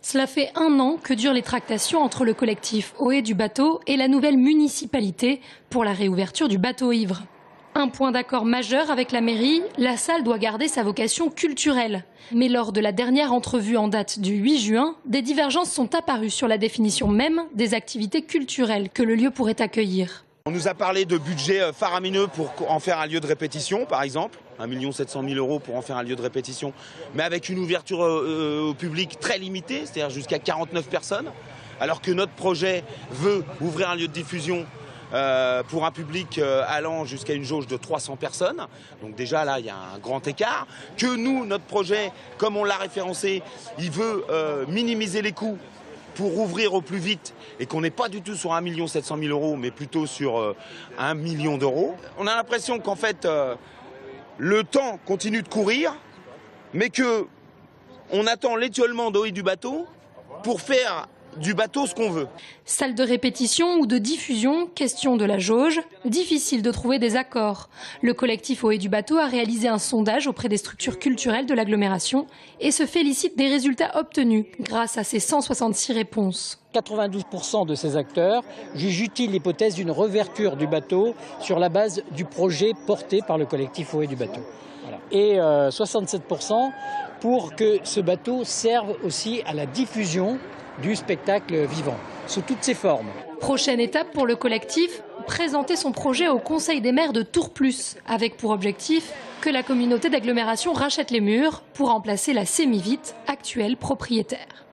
Cela fait 1 an que durent les tractations entre le collectif Ohé du bateau et la nouvelle municipalité pour la réouverture du bateau ivre. Un point d'accord majeur avec la mairie, la salle doit garder sa vocation culturelle. Mais lors de la dernière entrevue en date du 8 juin, des divergences sont apparues sur la définition même des activités culturelles que le lieu pourrait accueillir. On nous a parlé de budget faramineux pour en faire un lieu de répétition, par exemple. 1 700 000 € pour en faire un lieu de répétition, mais avec une ouverture au public très limitée, c'est-à-dire jusqu'à 49 personnes, alors que notre projet veut ouvrir un lieu de diffusion pour un public allant jusqu'à une jauge de 300 personnes. Donc déjà là, il y a un grand écart. Que nous, notre projet, comme on l'a référencé, il veut minimiser les coûts pour ouvrir au plus vite et qu'on n'est pas du tout sur 1 700 000 €, mais plutôt sur 1 million d'euros. On a l'impression qu'en fait, le temps continue de courir, mais qu'on attend l'étiolement d'Ohé du bateau pour faire du bateau ce qu'on veut. Salle de répétition ou de diffusion, question de la jauge, difficile de trouver des accords. Le collectif Ohé du bateau a réalisé un sondage auprès des structures culturelles de l'agglomération et se félicite des résultats obtenus grâce à ces 166 réponses. 92% de ces acteurs jugent utile l'hypothèse d'une réouverture du bateau sur la base du projet porté par le collectif Ohé du bateau. Voilà. Et 67% pour que ce bateau serve aussi à la diffusion du spectacle vivant, sous toutes ses formes. Prochaine étape pour le collectif, présenter son projet au Conseil des maires de Tourplus, avec pour objectif que la communauté d'agglomération rachète les murs pour remplacer la Sémivite, actuelle propriétaire.